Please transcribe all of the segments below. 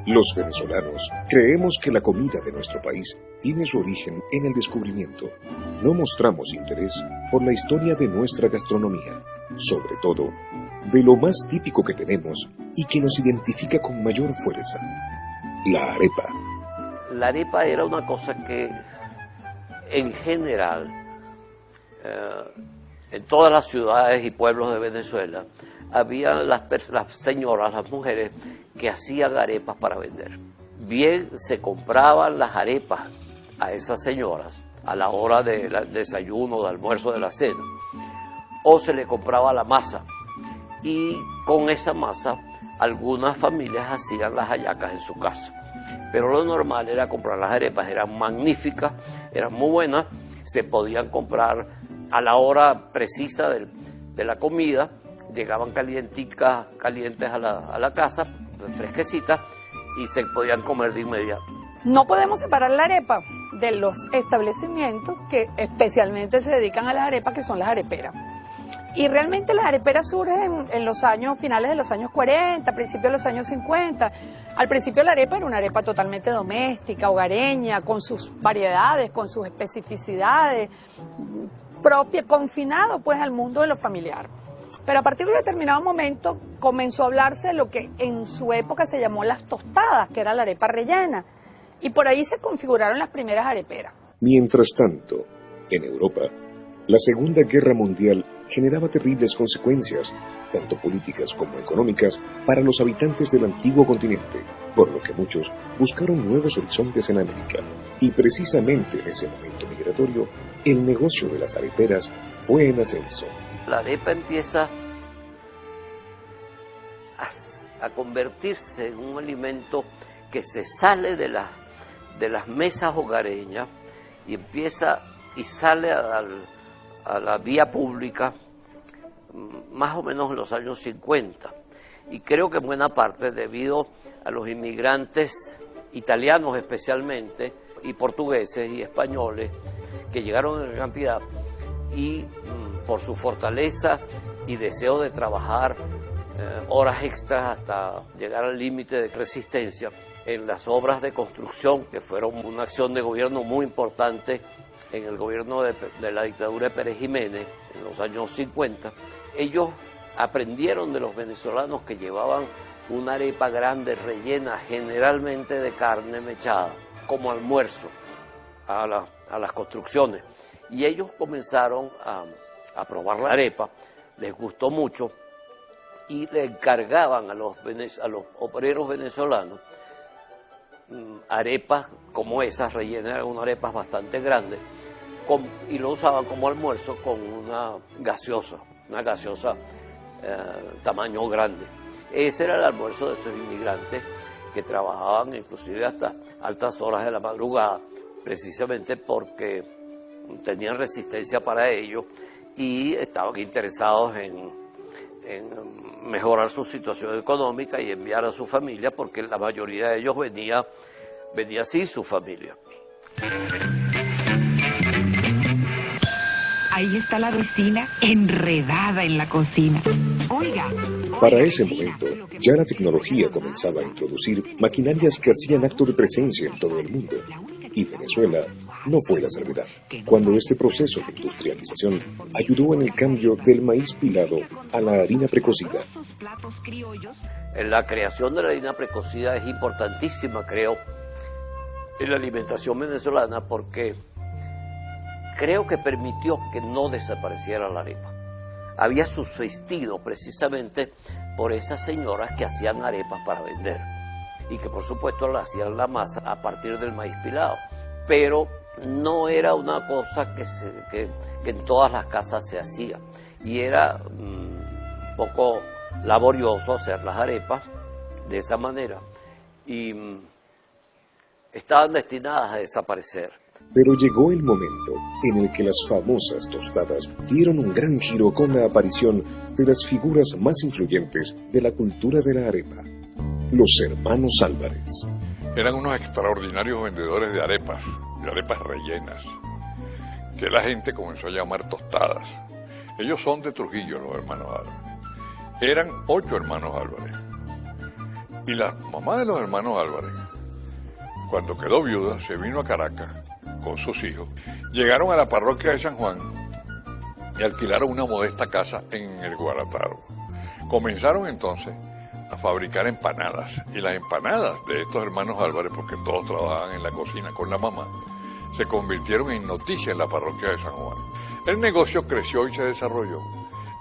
Los venezolanos creemos que la comida de nuestro país tiene su origen en el descubrimiento. No mostramos interés por la historia de nuestra gastronomía, sobre todo de lo más típico que tenemos y que nos identifica con mayor fuerza, la arepa. La arepa era una cosa que, en general, en todas las ciudades y pueblos de Venezuela, había las señoras, las mujeres, que hacían arepas para vender. Bien se compraban las arepas a esas señoras a la hora del desayuno, de almuerzo, de la cena, o se le compraba la masa, y con esa masa algunas familias hacían las hallacas en su casa. Pero lo normal era comprar las arepas, eran magníficas, eran muy buenas, se podían comprar a la hora precisa de la comida, llegaban calientes a la casa, fresquecitas, y se podían comer de inmediato. No podemos separar la arepa de los establecimientos que especialmente se dedican a las arepas, que son las areperas. Y realmente las areperas surgen en los años, finales de los años 40, principios de los años 50. Al principio la arepa era una arepa totalmente doméstica, hogareña, con sus variedades, con sus especificidades, propia, confinado pues al mundo de lo familiar. Pero a partir de determinado momento comenzó a hablarse de lo que en su época se llamó las tostadas, que era la arepa rellena. Y por ahí se configuraron las primeras areperas. Mientras tanto, en Europa, la Segunda Guerra Mundial generaba terribles consecuencias, tanto políticas como económicas, para los habitantes del antiguo continente, por lo que muchos buscaron nuevos horizontes en América. Y precisamente en ese momento migratorio, el negocio de las areperas fue en ascenso. La arepa empieza a convertirse en un alimento que se sale de las mesas hogareñas y sale a la vía pública más o menos en los años 50. Y creo que en buena parte debido a los inmigrantes italianos especialmente, y portugueses y españoles, que llegaron en cantidad, y por su fortaleza y deseo de trabajar horas extras hasta llegar al límite de resistencia en las obras de construcción, que fueron una acción de gobierno muy importante en el gobierno de la dictadura de Pérez Jiménez en los años 50, ellos aprendieron de los venezolanos que llevaban una arepa grande rellena generalmente de carne mechada como almuerzo a las construcciones, y ellos comenzaron a probar la arepa, les gustó mucho y le encargaban a los obreros venezolanos arepas como esas rellenas, eran unas arepas bastante grandes, y lo usaban como almuerzo con una gaseosa tamaño grande. Ese era el almuerzo de esos inmigrantes que trabajaban inclusive hasta altas horas de la madrugada, precisamente porque tenían resistencia para ello y estaban interesados en mejorar su situación económica y enviar a su familia, porque la mayoría de ellos venía sin su familia. Ahí está la vecina enredada en la cocina. Oiga. Para ese momento, ya la tecnología comenzaba a introducir maquinarias que hacían acto de presencia en todo el mundo. Y Venezuela no fue la salvedad, cuando este proceso de industrialización ayudó en el cambio del maíz pilado a la harina precocida. La creación de la harina precocida es importantísima, creo, en la alimentación venezolana, porque creo que permitió que no desapareciera la arepa. Había subsistido precisamente por esas señoras que hacían arepas para vender y que por supuesto la hacían la masa a partir del maíz pilado, pero no era una cosa que en todas las casas se hacía, y era un poco laborioso hacer las arepas de esa manera, y estaban destinadas a desaparecer. Pero llegó el momento en el que las famosas tostadas dieron un gran giro con la aparición de las figuras más influyentes de la cultura de la arepa, los hermanos Álvarez. Eran unos extraordinarios vendedores de arepas rellenas, que la gente comenzó a llamar tostadas. Ellos son de Trujillo, los hermanos Álvarez. Eran 8 hermanos Álvarez. Y la mamá de los hermanos Álvarez, cuando quedó viuda, se vino a Caracas con sus hijos. Llegaron a la parroquia de San Juan y alquilaron una modesta casa en el Guarataro. Comenzaron entonces a fabricar empanadas, y las empanadas de estos hermanos Álvarez, porque todos trabajaban en la cocina con la mamá, se convirtieron en noticia en la parroquia de San Juan. El negocio creció y se desarrolló,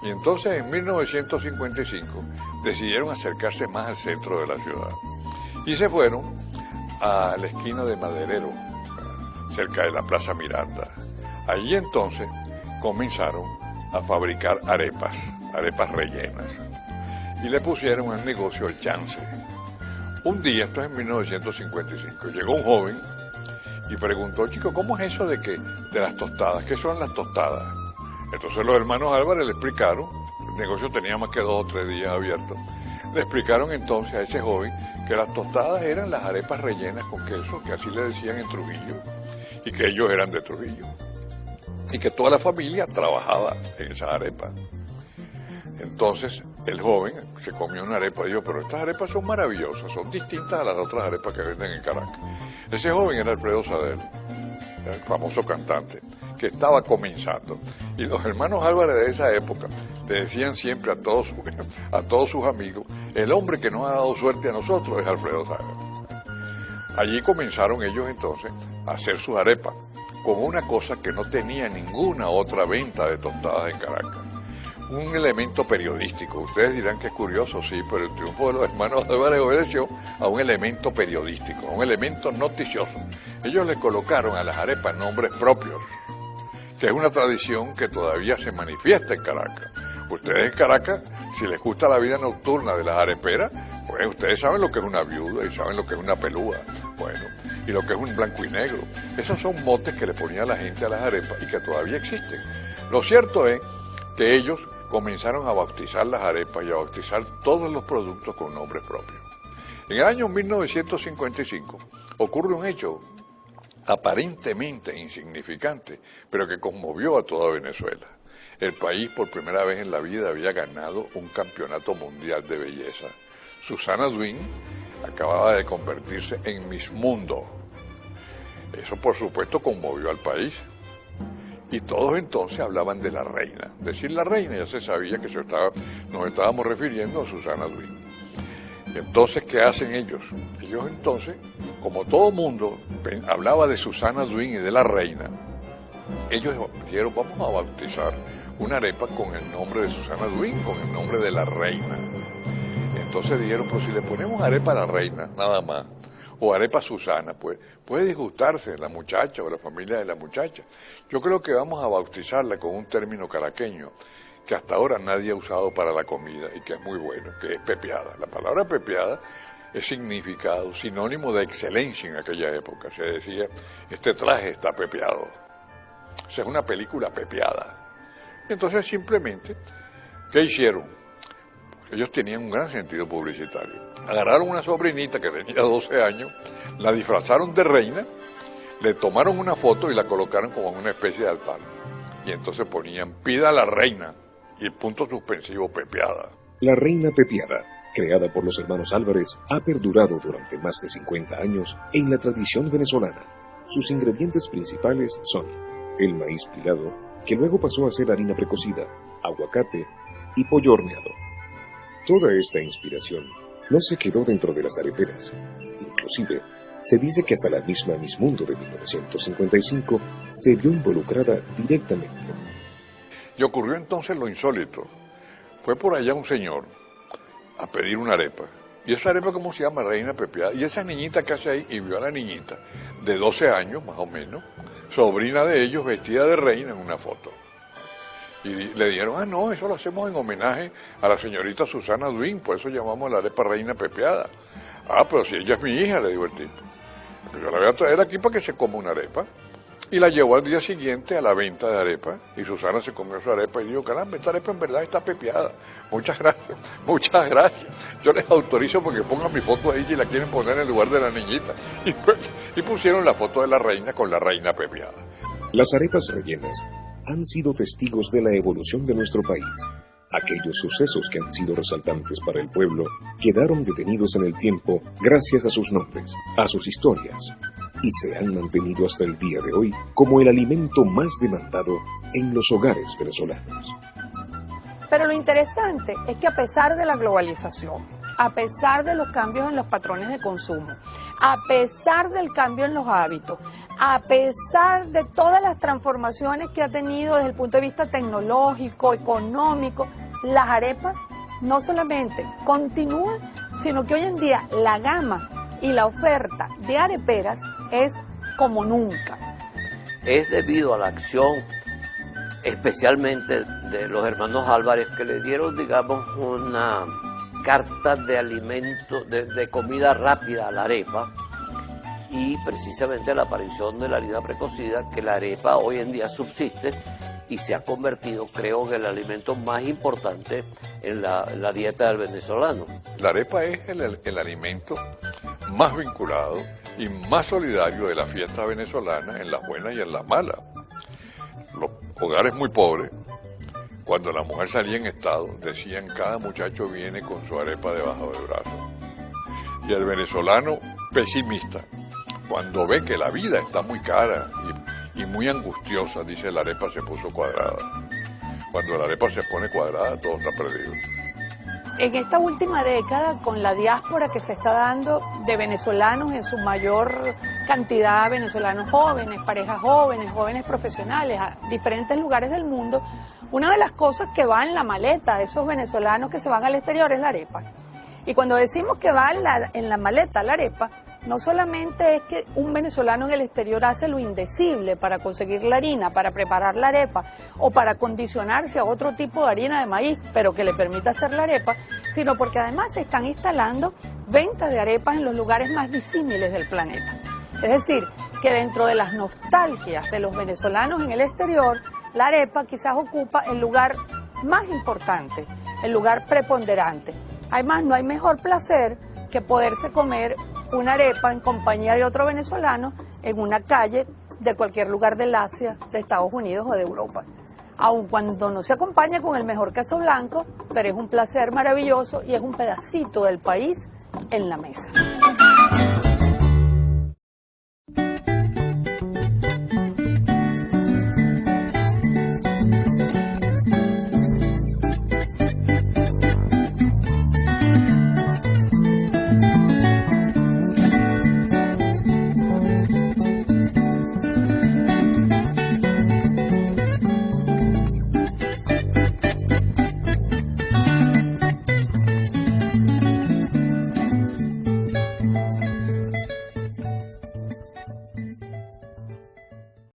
y entonces en 1955 decidieron acercarse más al centro de la ciudad y se fueron a la esquina de Maderero, cerca de la Plaza Miranda. Allí entonces comenzaron a fabricar arepas rellenas, y le pusieron al negocio El Chance. Un día, esto es en 1955, llegó un joven y preguntó: chico, ¿cómo es eso de las tostadas? ¿Qué son las tostadas? Entonces los hermanos Álvarez le explicaron, el negocio tenía más que 2 o 3 días abierto, le explicaron entonces a ese joven que las tostadas eran las arepas rellenas con queso, que así le decían en Trujillo, y que ellos eran de Trujillo, y que toda la familia trabajaba en esas arepas. Entonces el joven se comió una arepa y dijo: pero estas arepas son maravillosas, son distintas a las otras arepas que venden en Caracas. Ese joven era Alfredo Sadel, el famoso cantante, que estaba comenzando. Y los hermanos Álvarez de esa época le decían siempre a todos sus amigos: el hombre que nos ha dado suerte a nosotros es Alfredo Sadel. Allí comenzaron ellos entonces a hacer sus arepas, con una cosa que no tenía ninguna otra venta de tostadas en Caracas: un elemento periodístico. Ustedes dirán que es curioso, sí, pero el triunfo de los hermanos Álvarez obedeció a un elemento periodístico, a un elemento noticioso. Ellos le colocaron a las arepas nombres propios, que es una tradición que todavía se manifiesta en Caracas. Ustedes en Caracas, si les gusta la vida nocturna de las areperas, pues ustedes saben lo que es una viuda y saben lo que es una pelúa, bueno, y lo que es un blanco y negro. Esos son motes que le ponía la gente a las arepas y que todavía existen. Lo cierto es que ellos comenzaron a bautizar las arepas y a bautizar todos los productos con nombres propios. En el año 1955 ocurre un hecho aparentemente insignificante, pero que conmovió a toda Venezuela. El país por primera vez en la vida había ganado un campeonato mundial de belleza. Susana Duin acababa de convertirse en Miss Mundo. Eso por supuesto conmovió al país. Y todos entonces hablaban de la reina. Decir la reina, ya se sabía que nos estábamos refiriendo a Susana Duin. Entonces, ¿qué hacen ellos? Ellos entonces, como todo mundo hablaba de Susana Duin y de la reina, ellos dijeron: vamos a bautizar una arepa con el nombre de Susana Duin, con el nombre de la reina. Entonces dijeron: pues si le ponemos arepa a la reina, nada más, o arepa Susana, pues puede disgustarse la muchacha o la familia de la muchacha. Yo creo que vamos a bautizarla con un término caraqueño que hasta ahora nadie ha usado para la comida y que es muy bueno, que es pepiada. La palabra pepiada es significado, sinónimo de excelencia en aquella época. Se decía: este traje está pepiado. O sea, es una película pepiada. Entonces simplemente, ¿qué hicieron? Ellos tenían un gran sentido publicitario. Agarraron una sobrinita que tenía 12 años, la disfrazaron de reina, le tomaron una foto y la colocaron como en una especie de altar. Y entonces ponían: pida a la reina, y el punto suspensivo, pepiada. La reina pepiada, creada por los hermanos Álvarez, ha perdurado durante más de 50 años en la tradición venezolana. Sus ingredientes principales son el maíz pilado, que luego pasó a ser harina precocida, aguacate y pollo horneado. Toda esta inspiración no se quedó dentro de las areperas. Inclusive, se dice que hasta la misma Miss Mundo de 1955 se vio involucrada directamente. Y ocurrió entonces lo insólito. Fue por allá un señor a pedir una arepa. Y esa arepa, ¿cómo se llama? Reina pepiada. Y esa niñita que hace ahí, y vio a la niñita de 12 años, más o menos, sobrina de ellos, vestida de reina en una foto. Y le dijeron: no, eso lo hacemos en homenaje a la señorita Susana Duin, por eso llamamos la arepa reina pepiada. Pero si ella es mi hija, le dijo el tipo. Yo la voy a traer aquí para que se coma una arepa. Y la llevó al día siguiente a la venta de arepa, y Susana se comió su arepa y dijo: caramba, esta arepa en verdad está pepiada. Muchas gracias, muchas gracias. Yo les autorizo porque pongan mi foto ahí si la quieren poner en lugar de la niñita. Y pusieron la foto de la reina con la reina pepiada. Las arepas rellenas han sido testigos de la evolución de nuestro país. Aquellos sucesos que han sido resaltantes para el pueblo quedaron detenidos en el tiempo gracias a sus nombres, a sus historias, y se han mantenido hasta el día de hoy como el alimento más demandado en los hogares venezolanos. Pero lo interesante es que a pesar de la globalización, a pesar de los cambios en los patrones de consumo, a pesar del cambio en los hábitos, a pesar de todas las transformaciones que ha tenido desde el punto de vista tecnológico, económico, las arepas no solamente continúan, sino que hoy en día la gama y la oferta de areperas es como nunca. Es debido a la acción especialmente de los hermanos Álvarez, que le dieron, digamos, una carta de alimento, de comida rápida a la arepa, y precisamente la aparición de la harina precocida, que la arepa hoy en día subsiste y se ha convertido, creo, en el alimento más importante en la dieta del venezolano. La arepa es el alimento más vinculado y más solidario de la fiesta venezolana, en las buenas y en las malas. Los hogares muy pobres, cuando la mujer salía en estado, decían: cada muchacho viene con su arepa debajo del brazo. Y el venezolano pesimista, cuando ve que la vida está muy cara y muy angustiosa, dice: la arepa se puso cuadrada. Cuando la arepa se pone cuadrada, todo está perdido. En esta última década, con la diáspora que se está dando de venezolanos en su mayor cantidad, venezolanos jóvenes, parejas jóvenes, jóvenes profesionales, a diferentes lugares del mundo, una de las cosas que va en la maleta de esos venezolanos que se van al exterior es la arepa. Y cuando decimos que va en la maleta la arepa, no solamente es que un venezolano en el exterior hace lo indecible para conseguir la harina, para preparar la arepa o para condicionarse a otro tipo de harina de maíz, pero que le permita hacer la arepa, sino porque además se están instalando ventas de arepas en los lugares más disímiles del planeta. Es decir, que dentro de las nostalgias de los venezolanos en el exterior, la arepa quizás ocupa el lugar más importante, el lugar preponderante. Además, no hay mejor placer que poderse comer una arepa en compañía de otro venezolano en una calle de cualquier lugar del Asia, de Estados Unidos o de Europa. Aun cuando no se acompaña con el mejor queso blanco, pero es un placer maravilloso y es un pedacito del país en la mesa.